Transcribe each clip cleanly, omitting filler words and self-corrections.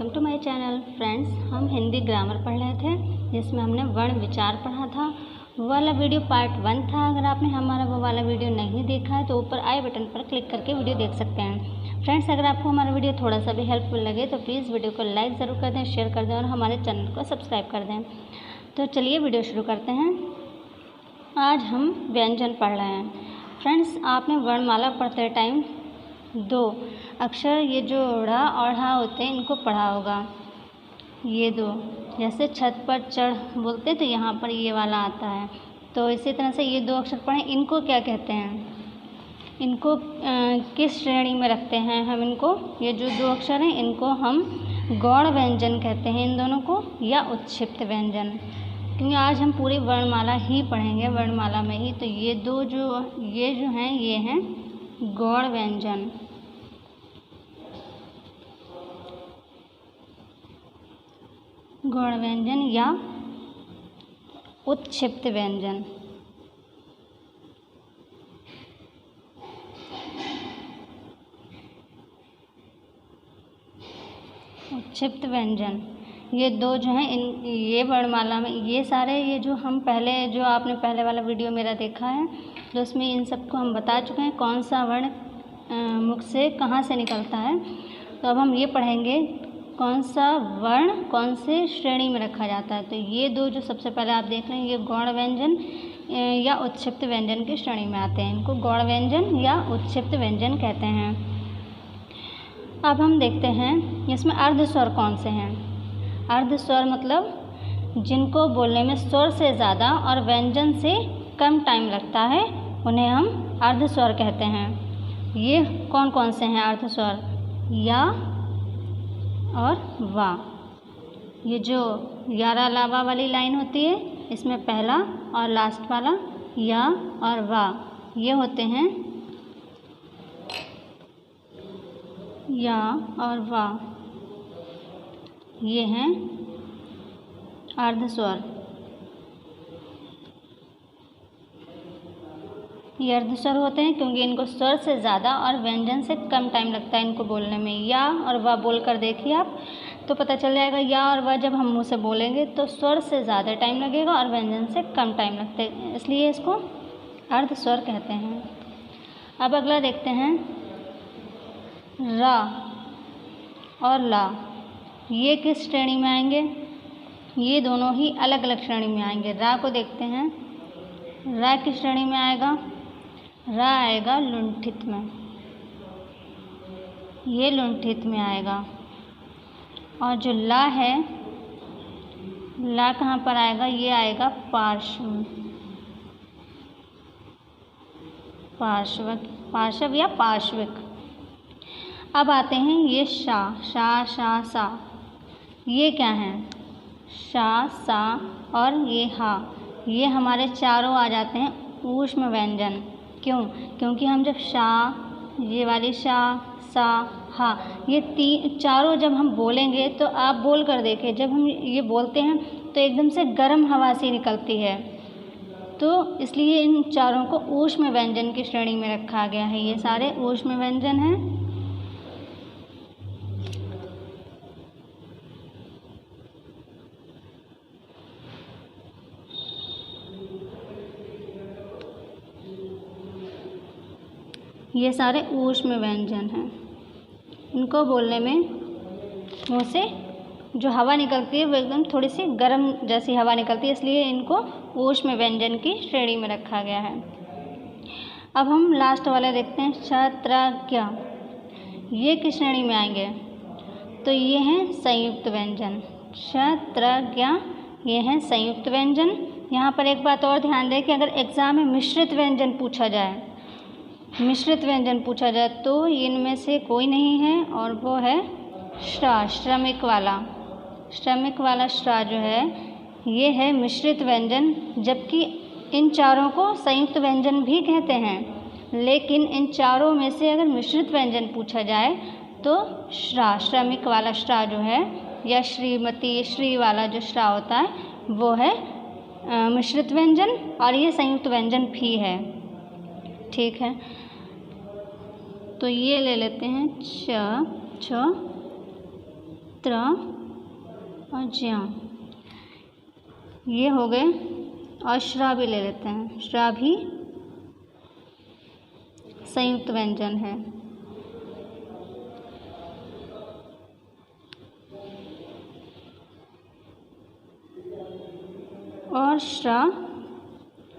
Welcome to my channel. Friends, हम Hindi grammar पढ़ रहे थे जिसमें हमने वर्ण विचार पढ़ा था। वो वाला वीडियो पार्ट 1 था। अगर आपने हमारा वो वाला वीडियो नहीं देखा है तो ऊपर आई बटन पर क्लिक करके वीडियो देख सकते हैं। फ्रेंड्स, अगर आपको हमारा वीडियो थोड़ा सा भी हेल्पफुल लगे तो प्लीज़ वीडियो को लाइक ज़रूर कर दें, शेयर कर दें और हमारे चैनल को सब्सक्राइब कर दें। तो चलिए वीडियो शुरू करते हैं। आज हम व्यंजन पढ़ रहे हैं। फ्रेंड्स, आपने वर्णमाला पढ़ते टाइम 2 अक्षर, ये जो ढ़ और हा होते हैं, इनको पढ़ा होगा। ये 2 जैसे छत पर चढ़ बोलते हैं तो यहाँ पर ये वाला आता है। तो इसी तरह से ये 2 अक्षर पढ़ें। इनको क्या कहते हैं, इनको किस श्रेणी में रखते हैं हम इनको? ये जो 2 अक्षर हैं इनको हम गौण व्यंजन कहते हैं, इन दोनों को, या उत्क्षिप्त व्यंजन। क्योंकि आज हम पूरी वर्णमाला ही पढ़ेंगे, वर्णमाला में ही। तो ये 2 जो हैं ये हैं गौण व्यंजन। गौण व्यंजन या उत्क्षिप्त व्यंजन। उत्क्षिप्त व्यंजन ये 2 जो हैं ये वर्णमाला में, ये सारे ये जो हम पहले जो आपने पहले वाला वीडियो मेरा देखा है तो उसमें इन सबको हम बता चुके हैं कौन सा वर्ण मुख से कहाँ से निकलता है। तो अब हम ये पढ़ेंगे कौन सा वर्ण कौन से श्रेणी में रखा जाता है। तो ये 2 जो सबसे पहले आप देख रहे हैं ये गौण व्यंजन या उत्क्षिप्त व्यंजन की श्रेणी में आते हैं। इनको गौण व्यंजन या उत्क्षिप्त व्यंजन कहते हैं। अब हम देखते हैं इसमें अर्ध स्वर कौन से हैं। अर्ध स्वर मतलब जिनको बोलने में स्वर से ज़्यादा और व्यंजन से कम टाइम लगता है, उन्हें हम अर्ध स्वर कहते हैं। ये कौन कौन से हैं अर्ध स्वर? या और वा। ये जो यारा लावा वाली लाइन होती है इसमें पहला और लास्ट वाला या और वा, ये होते हैं या और वा, ये हैं अर्ध स्वर। ये अर्ध स्वर होते हैं क्योंकि इनको स्वर से ज़्यादा और व्यंजन से कम टाइम लगता है इनको बोलने में। या और वा बोल कर देखिए आप तो पता चल जाएगा। या और वा जब हम मुंह से बोलेंगे तो स्वर से ज़्यादा टाइम लगेगा और व्यंजन से कम टाइम लगता है, इसलिए इसको अर्ध स्वर कहते हैं। अब अगला देखते हैं रा और ला। ये किस श्रेणी में आएंगे? ये दोनों ही अलग अलग श्रेणी में आएंगे। रा को देखते हैं। रा किस श्रेणी में आएगा? रा आएगा लुंठित में, ये लुंठित में आएगा। और जो ला है, ला कहाँ पर आएगा? ये आएगा पार्श्व में, पार्श्व या पार्श्विक। अब आते हैं ये शा, शा शा सा। ये क्या हैं? शा सा और ये हा, ये हमारे चारों आ जाते हैं ऊष्म व्यंजन। क्यों? क्योंकि हम जब शा, ये वाली शा, सा, हा, ये चारों जब हम बोलेंगे तो आप बोल कर देखिए, जब हम ये बोलते हैं तो एकदम से गर्म हवा सी निकलती है। तो इसलिए इन चारों को ऊष्म व्यंजन की श्रेणी में रखा गया है। ये सारे ऊष्म व्यंजन हैं। ये सारे ऊष्म व्यंजन हैं। इनको बोलने में मुँह से जो हवा निकलती है वो एकदम थोड़ी सी गर्म जैसी हवा निकलती है, इसलिए इनको ऊष्म व्यंजन की श्रेणी में रखा गया है। अब हम लास्ट वाला देखते हैं क्षत्रज्ञ। ये किस श्रेणी में आएंगे? तो ये हैं संयुक्त व्यंजन। क्षत्रज्ञ ये हैं संयुक्त व्यंजन। यहाँ पर एक बात और ध्यान दें कि अगर एग्ज़ाम में मिश्रित व्यंजन पूछा जाए, तो इनमें से कोई नहीं है और वो है श्रा, श्रमिक वाला श्रा जो है ये है मिश्रित व्यंजन। जबकि इन चारों को संयुक्त व्यंजन भी कहते हैं, लेकिन इन चारों में से अगर मिश्रित व्यंजन पूछा जाए तो श्रा, श्रमिक वाला श्रा जो है, या श्रीमती, श्री वाला जो श्रा होता है वो है मिश्रित व्यंजन और ये संयुक्त व्यंजन भी है। ठीक है, तो ये ले लेते हैं छ, त्र और ज्या, ये हो गए। और श्रा भी ले लेते हैं, श्रा भी संयुक्त व्यंजन है। और श्रा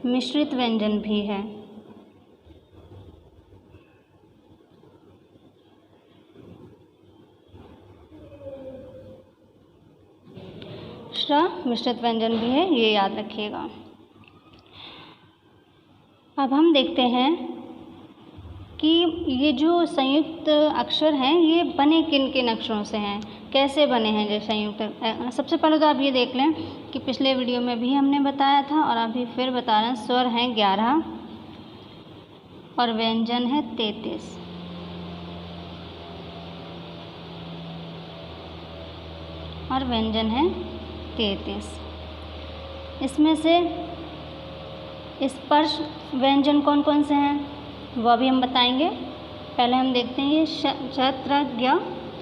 मिश्रित व्यंजन भी है। श्रा मिश्रित व्यंजन भी है, ये याद रखिएगा। अब हम देखते हैं कि ये जो संयुक्त अक्षर हैं ये बने किन किन अक्षरों से हैं, कैसे बने हैं जो संयुक्त। सबसे पहले तो आप ये देख लें कि पिछले वीडियो में भी हमने बताया था और अभी फिर बता रहे हैं। स्वर हैं 11 और व्यंजन है 33। और व्यंजन है 33। इसमें से स्पर्श व्यंजन कौन कौन से हैं वह भी हम बताएंगे। पहले हम देखते हैं ये च, त्र, ज्ञ,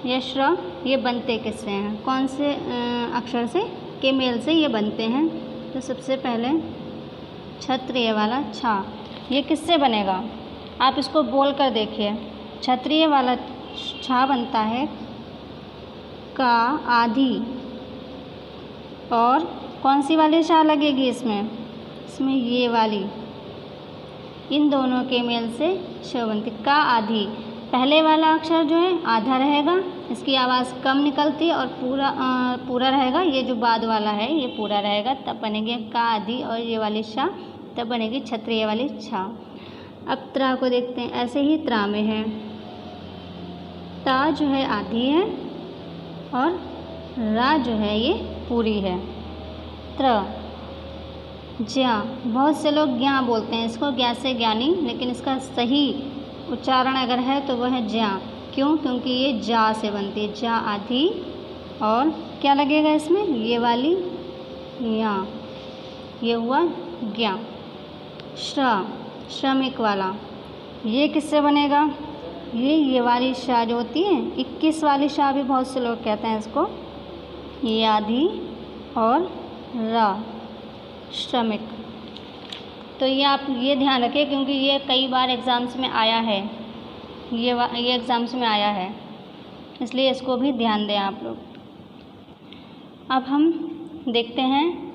ये श्र, ये बनते किससे हैं, कौन से अक्षर से के मेल से ये बनते हैं। तो सबसे पहले छत्र, ये वाला छा, ये किससे बनेगा, आप इसको बोल कर देखिए। क्षत्रिय वाला छा बनता है का आधी। और कौन सी वाली छा लगेगी इसमें, इसमें ये वाली, इन दोनों के मेल से श बनती। का आधी, पहले वाला अक्षर जो है आधा रहेगा, इसकी आवाज़ कम निकलती है, और पूरा रहेगा। ये जो बाद वाला है ये पूरा रहेगा, तब बनेगी का आधी। और ये वाली शा तब बनेगी क्षत्रिय वाली छा। अब त्रा को देखते हैं, ऐसे ही त्रा में है, ता जो है आधी है और रा जो है ये पूरी है। त्र, ज्या, बहुत से लोग ज्ञा बोलते हैं इसको, ज्ञा से ज्ञानी, लेकिन इसका सही उच्चारण अगर है तो वह है ज्या। क्यों, क्योंकि ये जा से बनती है, जा आधी। और क्या लगेगा इसमें, ये वाली या, ये हुआ ज्ञा। श्र, श्रमिक वाला, ये किससे बनेगा, ये वाली शा जो होती है, 21 वाली शा भी बहुत से लोग कहते हैं इसको, ये आधी और रा, श्रमिक। तो ये आप ये ध्यान रखें क्योंकि ये कई बार एग्ज़ाम्स में आया है, ये एग्ज़ाम्स में आया है, इसलिए इसको भी ध्यान दें आप लोग। अब हम देखते हैं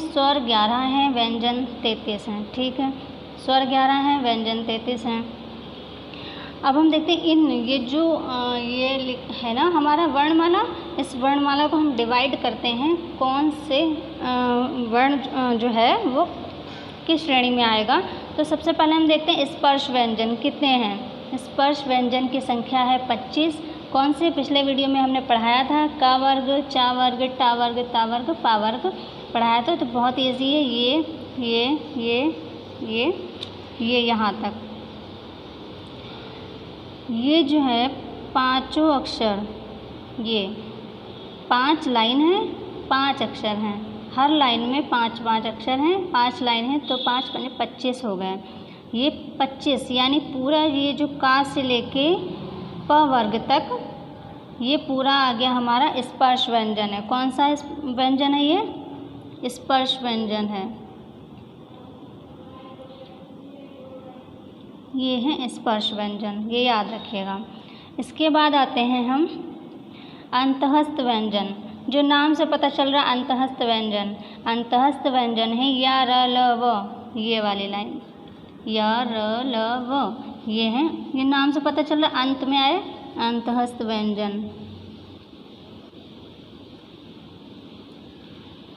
स्वर 11 हैं, व्यंजन 33 हैं। ठीक है, स्वर 11 हैं, व्यंजन 33 हैं। अब हम देखते हैं ये जो ये है ना हमारा वर्णमाला, इस वर्णमाला को हम डिवाइड करते हैं, कौन से वर्ण जो है वो किस श्रेणी में आएगा। तो सबसे पहले हम देखते हैं स्पर्श व्यंजन कितने हैं। स्पर्श व्यंजन की संख्या है 25। कौन से, पिछले वीडियो में हमने पढ़ाया था, का वर्ग, चा वर्ग, टा वर्ग, ता वर्ग, पा वर्ग पढ़ाया था। तो बहुत ईजी है, ये यहाँ तक, ये जो है पांचों अक्षर, ये 5 लाइन है, 5 अक्षर हैं, हर लाइन में 5 अक्षर हैं, 5 लाइन है तो 5 बने 25 हो गए। ये 25 यानी पूरा ये जो का से लेके प वर्ग तक ये पूरा आ गया हमारा स्पर्श व्यंजन है। कौन सा व्यंजन है, ये स्पर्श व्यंजन है, ये है स्पर्श व्यंजन, ये याद रखिएगा। इसके बाद आते हैं हम अंतःस्थ व्यंजन, जो नाम से पता चल रहा है अंतःस्थ व्यंजन। अंतःस्थ व्यंजन है या, र, ल, व, ये वाली लाइन, या, र, ल, व, ये है, ये नाम से पता चल रहा है अंत में आए, अंतःस्थ व्यंजन,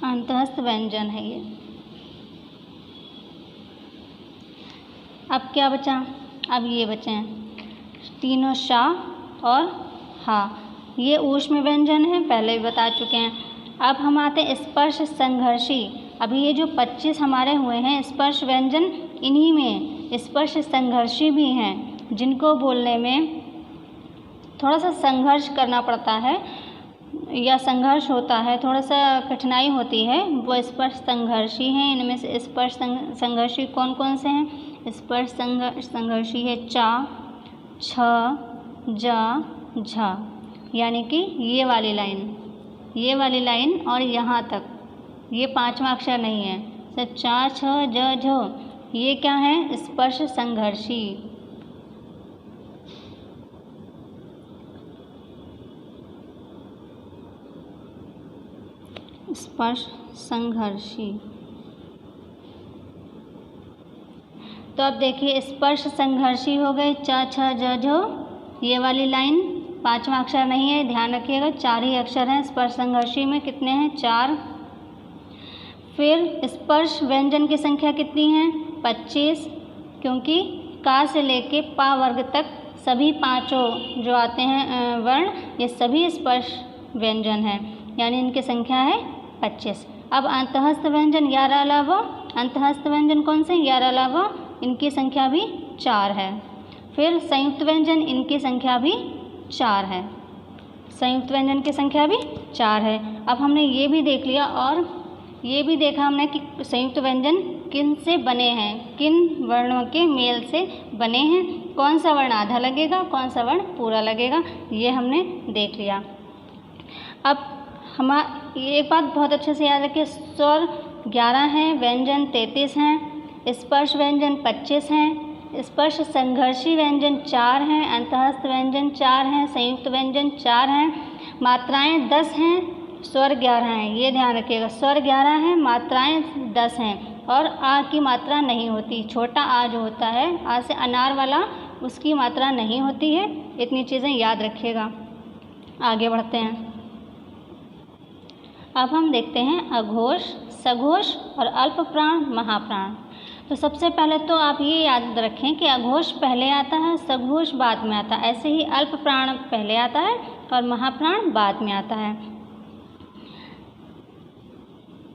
अंतःस्थ व्यंजन है ये। अब क्या बचा, अब ये बचे हैं तीनों शा और हा, ये ऊष्म व्यंजन है, पहले भी बता चुके हैं। अब हम आते हैं स्पर्श संघर्षी। अभी ये जो 25 हमारे हुए हैं स्पर्श व्यंजन, इन्हीं में स्पर्श संघर्षी भी हैं, जिनको बोलने में थोड़ा सा संघर्ष करना पड़ता है। या संघर्ष होता है, थोड़ा सा कठिनाई होती है, वो स्पर्श संघर्षी हैं। इनमें से स्पर्श संघर्षी कौन कौन से हैं? स्पर्श संघर्षी है चा, छ, जा, झा, यानी कि ये वाली लाइन और यहाँ तक, ये पांचवा अक्षर नहीं है। सब चा, छ, ज, झ, ये क्या है? स्पर्श संघर्षी। स्पर्श संघर्षी। तो अब देखिए स्पर्श संघर्षी हो गए च, छ, ज, झ, ये वाली लाइन पांचवा अक्षर नहीं है, ध्यान रखिएगा, 4 ही अक्षर हैं। स्पर्श संघर्षी में कितने हैं? 4। फिर स्पर्श व्यंजन की संख्या कितनी है? 25, क्योंकि का से लेके पा वर्ग तक सभी पांचों जो आते हैं वर्ण, ये सभी स्पर्श व्यंजन हैं, यानी इनकी संख्या है 25। अब अंतःस्थ व्यंजन 11 अलावा, अंतःस्थ व्यंजन कौन से? 11 अलावा इनकी संख्या भी 4 है। फिर संयुक्त व्यंजन, इनकी संख्या भी 4 है। संयुक्त व्यंजन की संख्या भी 4 है। अब हमने ये भी देख लिया और ये भी देखा हमने कि संयुक्त व्यंजन किन से बने हैं, किन वर्णों के मेल से बने हैं, कौन सा वर्ण आधा लगेगा, कौन सा वर्ण पूरा लगेगा, ये हमने देख लिया। अब एक बात बहुत अच्छे से याद रखिए, स्वर 11 हैं, व्यंजन 33 हैं, स्पर्श व्यंजन 25 हैं, स्पर्श संघर्षी व्यंजन 4 हैं, अंतःस्थ व्यंजन 4 हैं, संयुक्त व्यंजन 4 हैं, मात्राएं 10 हैं, स्वर 11 हैं। ये ध्यान रखिएगा, स्वर 11 हैं, मात्राएं 10 हैं और आ की मात्रा नहीं होती। छोटा आ जो होता है, आ से अनार वाला, उसकी मात्रा नहीं होती है। इतनी चीज़ें याद रखिएगा। आगे बढ़ते हैं। अब हम देखते हैं अघोष, सघोष और अल्प प्राण, महाप्राण। तो सबसे पहले तो आप ये याद रखें कि अघोष पहले आता है, सघोष बाद में आता है। ऐसे ही अल्प प्राण पहले आता है और महाप्राण बाद में आता है।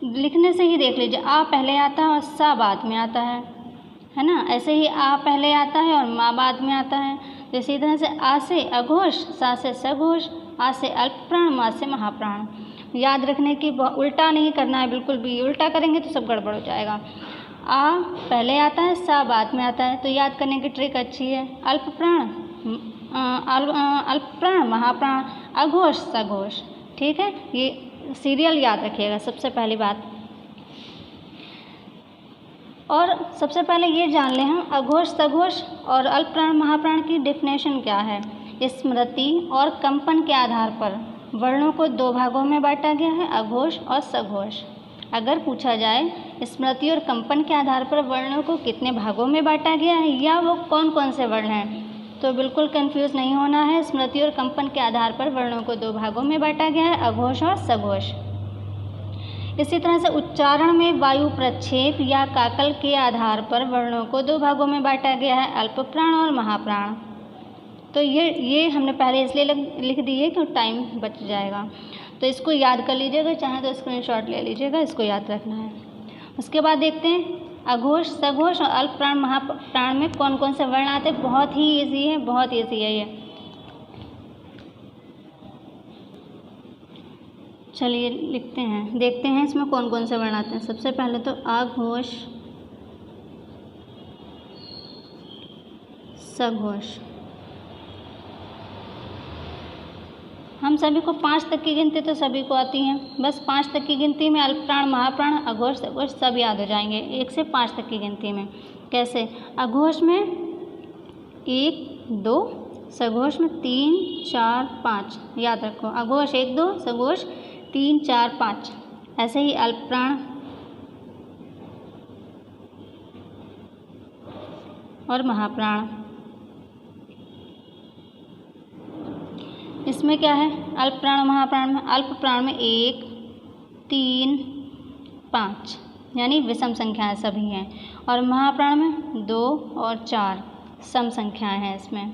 लिखने से ही देख लीजिए, आ पहले आता है और सा बाद में आता है ना। ऐसे ही आ पहले आता है और मा बाद में आता है। तो इसी तरह से आ से अघोष, सा से सघोष, आ से अल्प प्राण, मा से महाप्राण। याद रखने की, उल्टा नहीं करना है बिल्कुल भी, उल्टा करेंगे तो सब गड़बड़ हो जाएगा। आ पहले आता है, सा बाद में आता है, तो याद करने की ट्रिक अच्छी है। अल्प प्राण, महाप्राण, अघोष, सघोष, ठीक है। ये सीरियल याद रखिएगा सबसे पहली बात। और सबसे पहले ये जान लें हम अघोष, सघोष और अल्प प्राण, महाप्राण की डेफिनेशन क्या है। स्मृति और कंपन के आधार पर वर्णों को 2 भागों में बांटा गया है, अघोष और सघोष। अगर पूछा जाए स्मृति और कंपन के आधार पर वर्णों को कितने भागों में बांटा गया है या वो कौन कौन से वर्ण हैं, तो बिल्कुल कंफ्यूज नहीं होना है। स्मृति और कंपन के आधार पर वर्णों को 2 भागों में बांटा गया है, अघोष और सघोष। इसी तरह से उच्चारण में वायु प्रक्षेप या काकल के आधार पर वर्णों को 2 भागों में बांटा गया है, अल्प प्राण और महाप्राण। तो ये हमने पहले इसलिए लिख दी है कि टाइम बच जाएगा। तो इसको याद कर लीजिएगा, चाहे तो स्क्रीनशॉट ले लीजिएगा, इसको याद रखना है। उसके बाद देखते हैं अघोष, सघोष और अल्प प्राण, महाप्राण में कौन कौन से वर्ण आते हैं। बहुत ही ईजी है, बहुत ईजी है ये। चलिए लिखते हैं, देखते हैं इसमें कौन कौन से वर्ण आते हैं। सबसे पहले तो अघोष, सघोष। हम सभी को 5 तक की गिनती तो सभी को आती है, बस 5 तक की गिनती में अल्प प्राण, महाप्राण, अघोष, सघोष सब याद हो जाएंगे 1 से 5 तक की गिनती में। कैसे? अघोष में 1, 2, सघोष में 3, 4, 5 याद रखो। अघोष 1, 2, सघोष 3, 4, 5। ऐसे ही अल्प प्राण और महाप्राण। इसमें क्या है? अल्प प्राण, महाप्राण में अल्प प्राण में 1, 3, 5 यानी विषम संख्याएं सभी हैं, और महाप्राण में 2 और 4 सम संख्याएं हैं इसमें।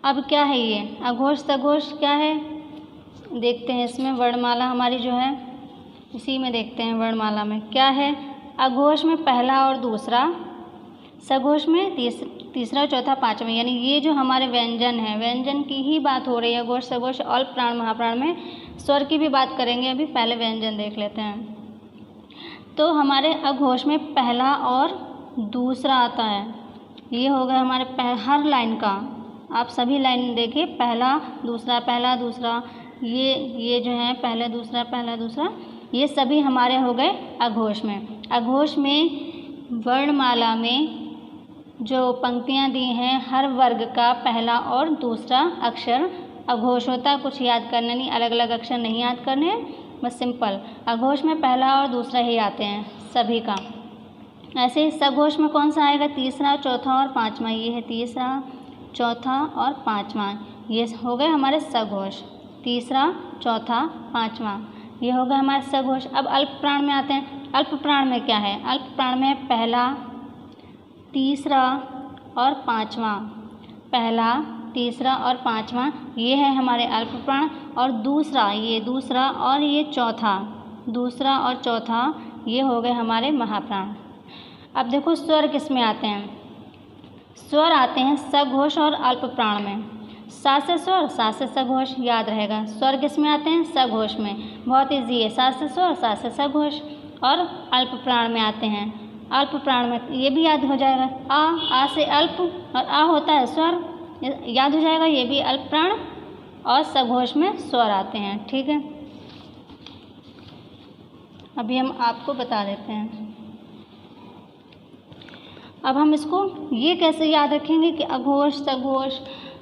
अब क्या है ये अघोष, सघोष क्या है देखते हैं। इसमें वर्णमाला हमारी जो है इसी में देखते हैं। वर्णमाला में क्या है? अघोष में पहला और दूसरा, सघोष में तीसरा, चौथा, पाँचवा, यानी ये जो हमारे व्यंजन है, व्यंजन की ही बात हो रही है। घोष, सघोष, अल्प प्राण, महाप्राण में स्वर की भी बात करेंगे। अभी पहले व्यंजन देख लेते हैं। तो हमारे अघोष में पहला और दूसरा आता है। ये हो गया हमारे हर लाइन का, आप सभी लाइन देखिए, पहला दूसरा, ये जो है पहला दूसरा, ये सभी हमारे हो गए अघोष में। अघोष में वर्णमाला में जो पंक्तियाँ दी हैं, हर वर्ग का पहला और दूसरा अक्षर अघोष होता है। कुछ याद करना नहीं, अलग अलग अक्षर नहीं याद करने हैं, बस सिंपल अघोष में पहला और दूसरा ही आते हैं सभी का। ऐसे ही सघोष में कौन सा आएगा? तीसरा, चौथा और पाँचवा। ये है तीसरा, चौथा और पाँचवा, ये हो गए हमारे सघोष। तीसरा, चौथा, पाँचवा, ये हो गए हमारे सघोष। अब अल्प प्राण में आते हैं। अल्प प्राण में क्या है? अल्प प्राण में पहला, तीसरा और पाँचवा, पहला, तीसरा और पाँचवा, ये है हमारे अल्प प्राण। और दूसरा, ये दूसरा और ये चौथा, दूसरा और चौथा, ये हो गए हमारे महाप्राण। अब देखो स्वर किस में आते हैं? स्वर आते हैं सघोष और अल्प प्राण में। सा से स्वर, सा से सघोष, याद रहेगा। स्वर किस में आते हैं? सघोष में। बहुत ईजी है, सा से स्वर, सा से सघोष। और अल्प प्राण में आते हैं। अल्प प्राण में ये भी याद हो जाएगा, आ से अल्प और आ होता है स्वर, याद हो जाएगा। ये भी अल्प प्राण और सघोष में स्वर आते हैं। ठीक है, अभी हम आपको बता देते हैं। अब हम इसको ये कैसे याद रखेंगे कि अघोष, सघोष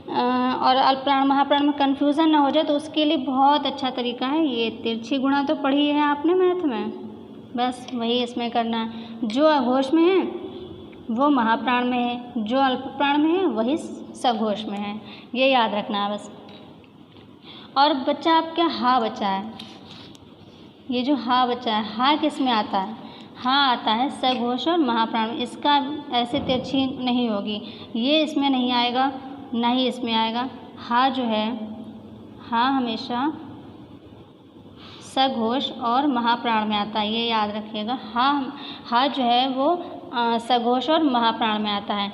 और अल्प प्राण, महाप्राण में कन्फ्यूज़न ना हो जाए, तो उसके लिए बहुत अच्छा तरीका है। ये तिरछी गुणा तो पढ़ी है आपने मैथ में, बस वही इसमें करना है। जो अघोष में है वो महाप्राण में है, जो अल्प प्राण में है वही सघोष में है, ये याद रखना है बस। और बच्चा आप क्या हा बचा है, ये जो हा बचा है, हा किस में आता है? हाँ आता है सघोष और महाप्राण में। इसका ऐसे तिरछी नहीं होगी, ये इसमें नहीं आएगा, ना ही इसमें आएगा। हा जो है, हा हमेशा सघोष और महाप्राण में आता है, ये याद रखिएगा। हा जो है वो सघोष और महाप्राण में आता है।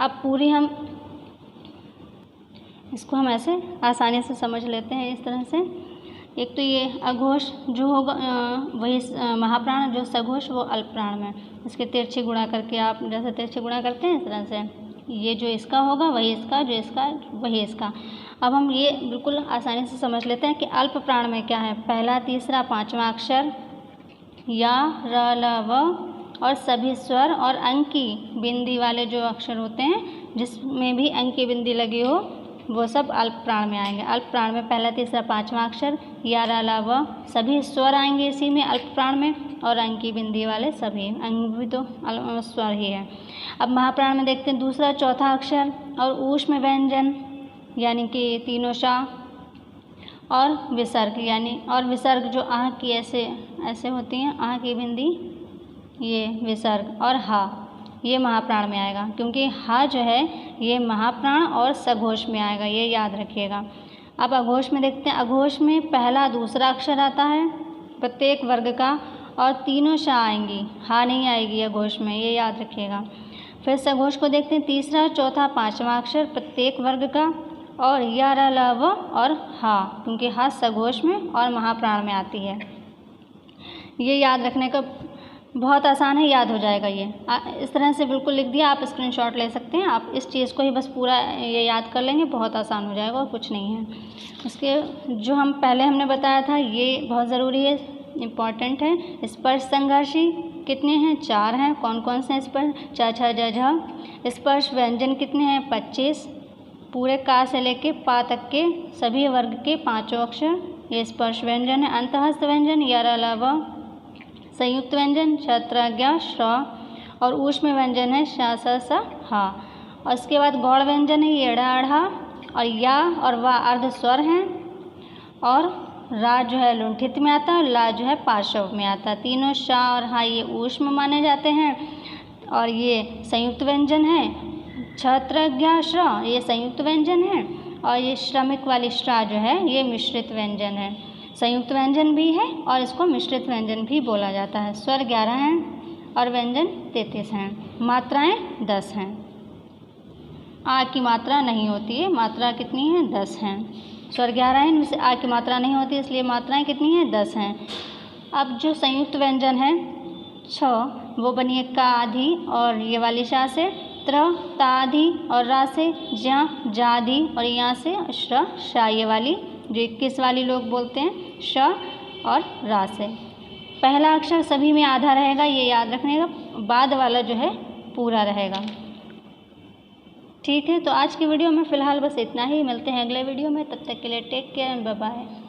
अब पूरी हम इसको हम ऐसे आसानी से समझ लेते हैं इस तरह से। एक तो ये अघोष जो होगा वही महाप्राण, जो सघोष वो अल्प प्राण में। इसके तिरछी गुणा करके आप जैसे तिरछी गुणा करते हैं इस तरह से, ये जो इसका होगा वही इसका, जो इसका वही इसका। अब हम ये बिल्कुल आसानी से समझ लेते हैं कि अल्प प्राण में क्या है। पहला, तीसरा, पाँचवा अक्षर या, र, ल, व और सभी स्वर और अंक की बिंदी वाले जो अक्षर होते हैं, जिसमें भी अंक की बिंदी लगी हो, वो सब अल्प प्राण में आएंगे। अल्प प्राण में पहला, तीसरा, पाँचवा अक्षर या, र, ल, व सभी स्वर आएंगे इसी में अल्प प्राण में, और अंक की बिंदी वाले सभी, अंक भी तो स्वर ही है। अब महाप्राण में देखते हैं दूसरा, चौथा अक्षर और ऊष्म व्यंजन यानी कि तीनों शा, और विसर्ग यानी, और विसर्ग जो आह की ऐसे ऐसे होती हैं, आह की बिंदी, ये विसर्ग, और हा, ये महाप्राण में आएगा, क्योंकि हा जो है ये महाप्राण और सघोष में आएगा, ये याद रखिएगा। अब अघोष में देखते हैं। अघोष में पहला, दूसरा अक्षर आता है प्रत्येक वर्ग का, और तीनों शा आएंगी, हा नहीं आएगी अघोष में, ये याद रखिएगा। फिर सघोष को देखते हैं। तीसरा, चौथा, पाँचवा अक्षर प्रत्येक वर्ग का, और या, र, ल, व और हा, क्योंकि हा सघोष में और महाप्राण में आती है। ये याद रखने का बहुत आसान है, याद हो जाएगा। ये इस तरह से बिल्कुल लिख दिया, आप स्क्रीनशॉट ले सकते हैं। आप इस चीज़ को ही बस पूरा ये याद कर लेंगे, बहुत आसान हो जाएगा और कुछ नहीं है। उसके जो हम पहले हमने बताया था, ये बहुत ज़रूरी है, इम्पॉर्टेंट है। स्पर्श संघर्षी कितने हैं? 4 हैं। कौन कौन से स्पर्श? च, छ, ज, झ। स्पर्श व्यंजन कितने हैं? 25। पूरे का से लेके पा तक के सभी वर्ग के 5 अक्षर ये स्पर्श व्यंजन है। अंतःस्थ व्यंजन या, र, ल, व। संयुक्त व्यंजन छ, त्र, ज्ञ, श्र, और ऊष्म व्यंजन है श, स, स, हा। और इसके बाद गौड़ व्यंजन है ये, ड़, ढ़, और या और वा अर्ध स्वर हैं, और रा जो है लुंठित में आता है, और ला जो है पार्श्व में आता है। तीनों शा और हा ये ऊष्म माने जाते हैं, और ये संयुक्त व्यंजन है। छ, त्र, ज्ञ, श्र ये संयुक्त व्यंजन है, और ये श्रमिक वाली श्रा जो है ये मिश्रित व्यंजन है। संयुक्त व्यंजन भी है और इसको मिश्रित व्यंजन भी बोला जाता है। स्वर 11 हैं और व्यंजन 33 हैं। मात्राएं 10 हैं। आ की मात्रा नहीं होती है, मात्रा कितनी है? 10 हैं। स्वर 11 है, इनमें से आ की मात्रा नहीं होती, इसलिए मात्राएं कितनी हैं? 10 हैं। अब जो संयुक्त व्यंजन है छ, वो बनी है का आधी और ये वाली शा से, त्र ता आधी और रा से, ज्या जा आधी और यहाँ से श्र शा, ये वाली जो 21 वाली लोग बोलते हैं, श और रा से। पहला अक्षर सभी में आधा रहेगा, ये याद रखने का, बाद वाला जो है पूरा रहेगा। ठीक है, तो आज की वीडियो में फ़िलहाल बस इतना ही। मिलते हैं अगले वीडियो में, तब तक के लिए take care and bye bye.